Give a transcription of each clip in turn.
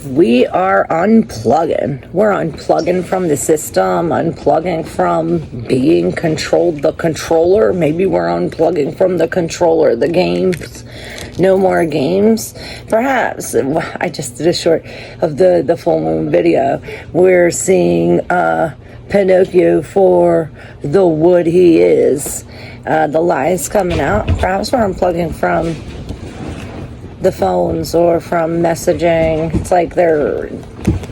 We are unplugging. We're unplugging from the system, unplugging from being controlled, the controller. Maybe we're unplugging from the controller, the games. No more games. Perhaps. I just did a short of the full moon video. We're seeing Pinocchio for the wood he is. The lies coming out. Perhaps we're unplugging from the phones or from messaging. It's like they're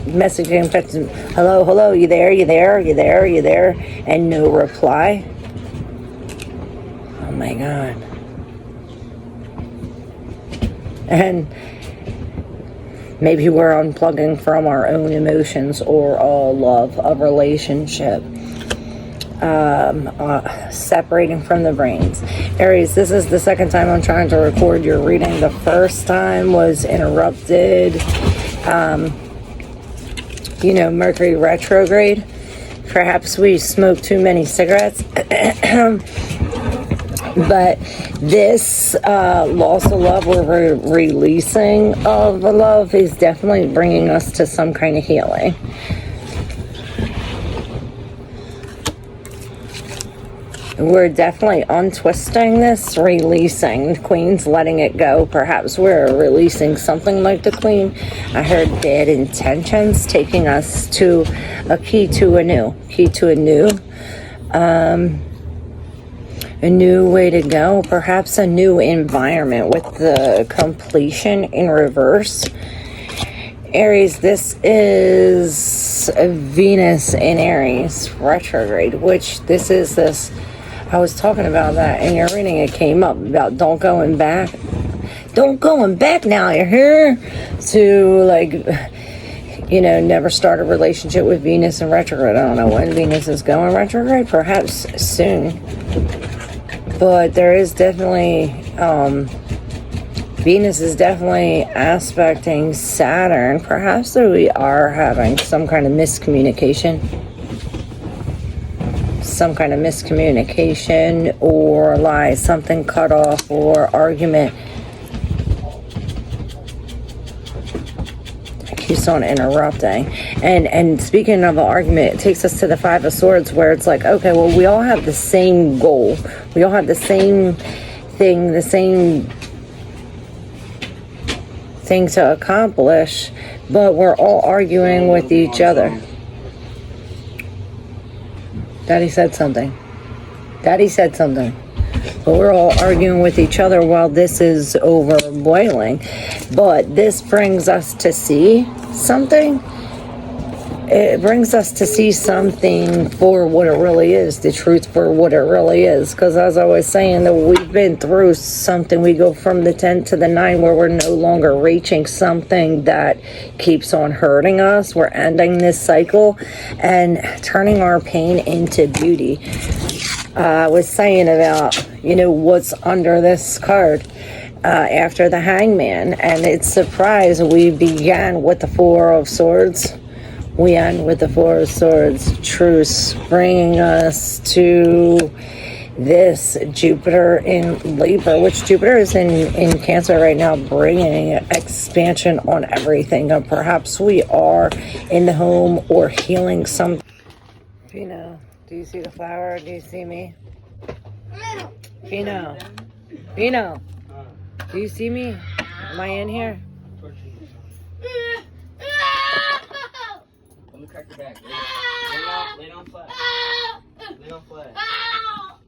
messaging, texting, hello, you there, and no reply. Oh my God. And maybe we're unplugging from our own emotions or love, a relationship. Separating from the brains. Aries, this is the second time I'm trying to record your reading. The first time was interrupted. Mercury retrograde. Perhaps we smoked too many cigarettes. But this loss of love, we're releasing of the love, is definitely bringing us to some kind of healing. We're definitely untwisting this, releasing. The Queen's letting it go. Perhaps we're releasing something like the Queen. I heard bad intentions taking us to a key to a new way to go. Perhaps a new environment with the completion in reverse. Aries, this is Venus in Aries retrograde, which this is this. I was talking about that in your reading. It came up about don't going back now, you hear? To never start a relationship with Venus in retrograde. I don't know when Venus is going retrograde, perhaps soon. But there is definitely, Venus is definitely aspecting Saturn. Perhaps that we are having some kind of miscommunication. Or lie, something cut off, or argument. It keeps on interrupting. And speaking of an argument, it takes us to the Five of Swords, where it's like, okay, well, we all have the same goal. We all have the same thing, to accomplish, but we're all arguing with each other. Daddy said something. But we're all arguing with each other while this is over boiling. But this brings us to see something. It brings us to see something for what it really is, the truth for what it really is. Because as I was saying, that we've been through something. We go from the 10 to the 9 where we're no longer reaching something that keeps on hurting us. We're ending this cycle and turning our pain into beauty. I was saying about, what's under this card. After the Hangman. And it's surprise we began with the Four of Swords. We end with the Four of Swords, truce, bringing us to this Jupiter in Libra, which Jupiter is in Cancer right now, bringing expansion on everything. And perhaps we are in the home or healing some. Pino, do you see the flower? Do you see me? Pino, do you see me? Am I in here? Let me crack your back. Lay down flat. Lay down flat.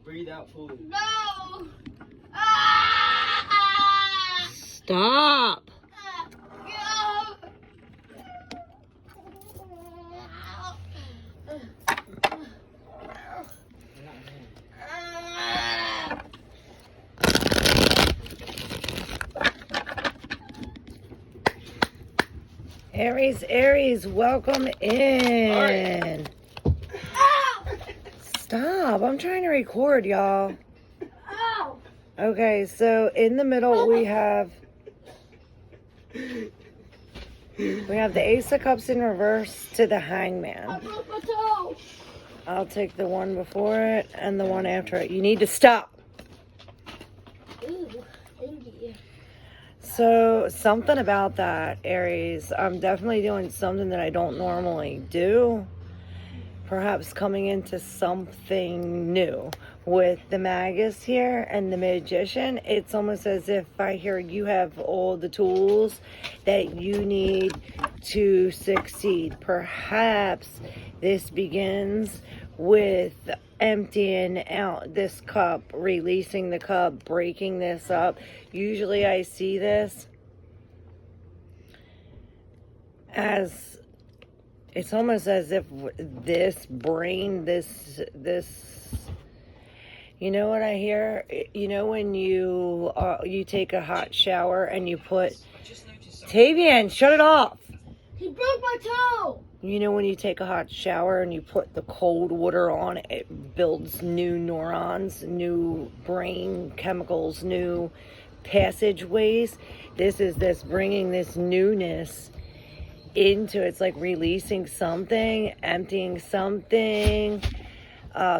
Breathe out fully. No! Stop! Aries, welcome in. Stop, I'm trying to record, y'all. Okay, so in the middle we have the Ace of Cups in reverse to the Hangman. I'll take the one before it and the one after it. You need to stop. Ooh, thank you. So something about that, Aries. I'm definitely doing something that I don't normally do. Perhaps coming into something new. With the Magus here and the Magician, it's almost as if I hear you have all the tools that you need to succeed. Perhaps this begins with emptying out this cup, releasing the cup, breaking this up. Usually I see this as, it's almost as if this brain, this, you know what I hear? You know when you take a hot shower and you put, Tavian, shut it off. He broke my toe. You know when you take a hot shower and you put the cold water on, it builds new neurons, new brain chemicals, new passageways. This is this bringing this newness into, it's like releasing something, emptying something,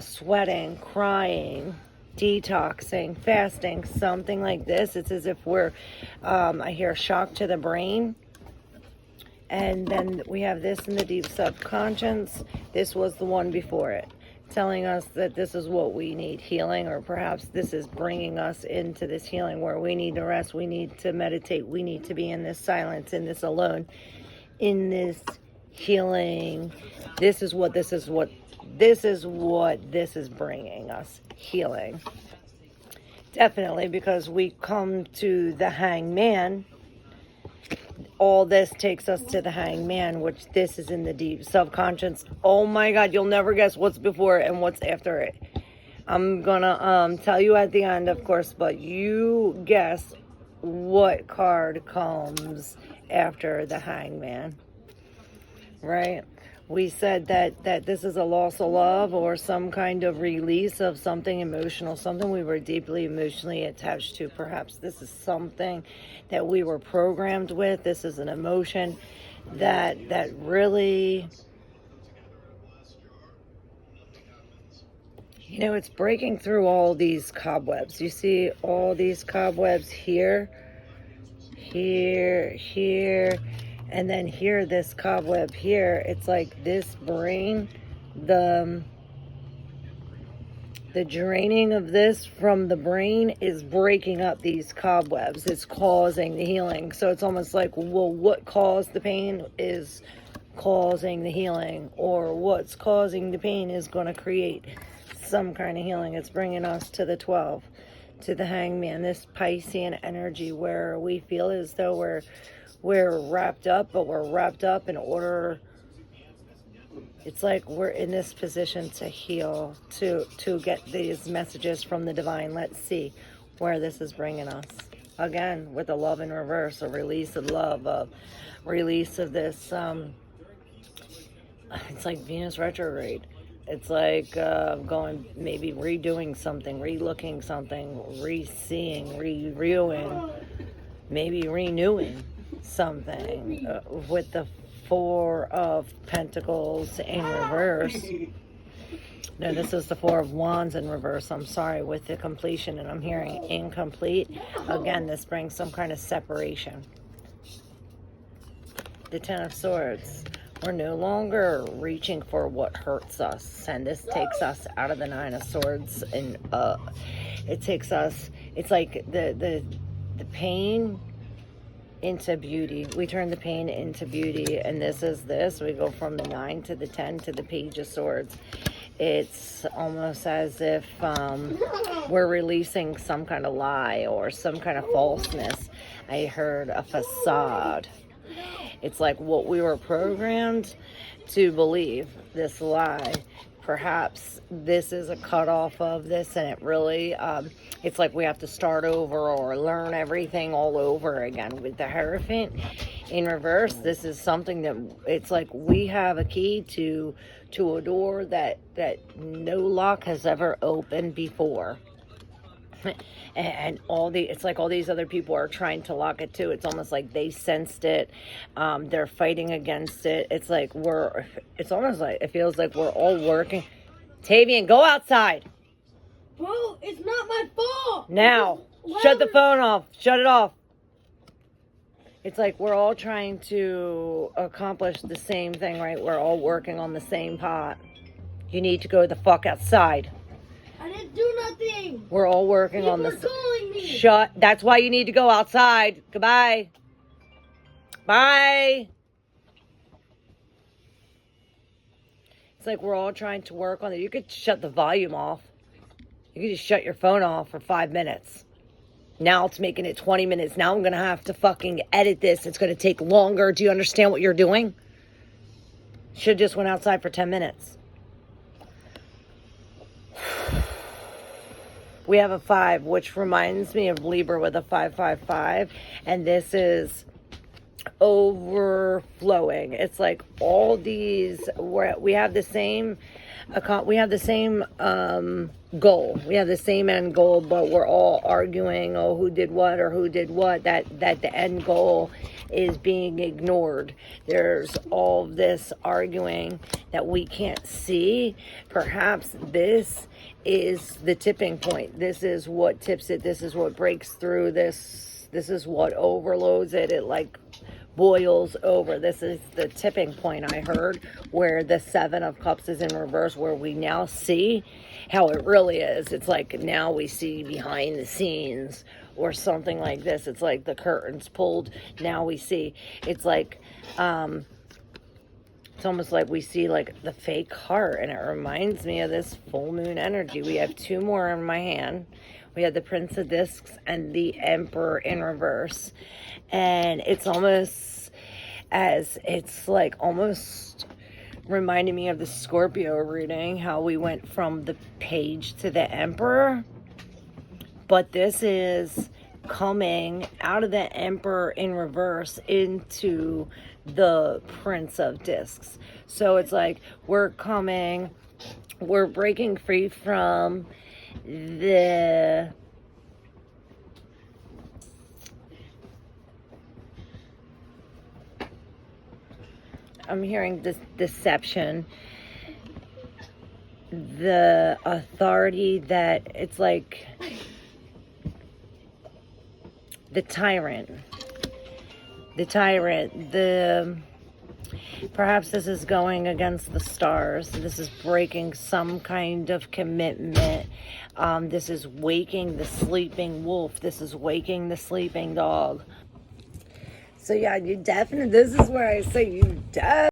sweating, crying, detoxing, fasting, something like this. It's as if we're, I hear shock to the brain. And then we have this in the deep subconscious. This was the one before it, telling us that this is what we need, healing, or perhaps this is bringing us into this healing where we need to rest, we need to meditate, we need to be in this silence, in this alone, in this healing. This is what this is bringing us, healing. Definitely, because we come to the hangman. All this takes us to the hangman, which this is in the deep subconscious. Oh my God, you'll never guess what's before it and what's after it. I'm gonna tell you at the end, of course, but you guess what card comes after the hangman, right? We said that this is a loss of love or some kind of release of something emotional, something we were deeply emotionally attached to. Perhaps this is something that we were programmed with. This is an emotion that really, you know, it's breaking through all these cobwebs. You see all these cobwebs here, here, and then here, this cobweb here. It's like this brain, the draining of this from the brain is breaking up these cobwebs. It's causing the healing. So it's almost like, well, what caused the pain is causing the healing, or what's causing the pain is going to create some kind of healing. It's bringing us to the 12, to the hangman, this Piscean energy where we feel as though we're wrapped up, but we're wrapped up in order. It's like we're in this position to heal, to get these messages from the divine. Let's see where this is bringing us. Again, with the love in reverse, a release of love, a release of this, it's like Venus retrograde. It's like going, maybe redoing something, relooking something, re-seeing, re-viewing, maybe renewing something with the Four of Pentacles in reverse. No, this is the Four of Wands in reverse. I'm sorry, with the completion, and I'm hearing incomplete. Again, this brings some kind of separation. The Ten of Swords. We're no longer reaching for what hurts us, and this takes us out of the Nine of Swords, and it takes us. It's like the pain into beauty. We turn the pain into beauty, and this is this. We go from the 9 to the 10 to the Page of Swords. It's almost as if we're releasing some kind of lie or some kind of falseness. I heard a facade. It's like what we were programmed to believe, this lie. Perhaps this is a cutoff of this, and it really, it's like we have to start over or learn everything all over again. With the Hierophant in reverse, this is something that, it's like we have a key to a door that no lock has ever opened before. And it's like all these other people are trying to lock it too. It's almost like they sensed it. They're fighting against it. It's like it's almost like, it feels like we're all working. Tavian, go outside. Bro, it's not my fault. Now, shut the phone off. Shut it off. It's like we're all trying to accomplish the same thing, right? We're all working on the same pot. You need to go the fuck outside. I didn't do nothing. We're all working You on were this. calling me. Shut. That's why you need to go outside. Goodbye. Bye. It's like we're all trying to work on it. You could shut the volume off. You could just shut your phone off for 5 minutes. Now it's making it 20 minutes. Now I'm going to have to fucking edit this. It's going to take longer. Do you understand what you're doing? Should just went outside for 10 minutes. We have a 5, which reminds me of Libra with a 555. And this is overflowing. It's like all these, we have the same goal. We have the same end goal, but we're all arguing, who did what or who did what. That the end goal is being ignored. There's all this arguing that we can't see. Perhaps this is the tipping point. This is what tips it. This is what breaks through. This is what overloads it. It like boils over. This is the tipping point, I heard, where the 7 of Cups is in reverse, where we now see how it really is. It's like now we see behind the scenes or something like this. It's like the curtains pulled. Now we see. It's like, it's almost like we see like the fake heart, and it reminds me of this full moon energy. We have 2 more in my hand. We have the Prince of Discs and the Emperor in reverse. And it's almost reminding me of the Scorpio reading, how we went from the Page to the Emperor. But this is coming out of the Emperor in reverse into the Prince of Discs. So it's like we're breaking free from the I'm hearing this deception, the authority that it's like the tyrant, perhaps this is going against the stars. This is breaking some kind of commitment. This is waking the sleeping wolf. This is waking the sleeping dog. So yeah, you definitely, this is where I say you definitely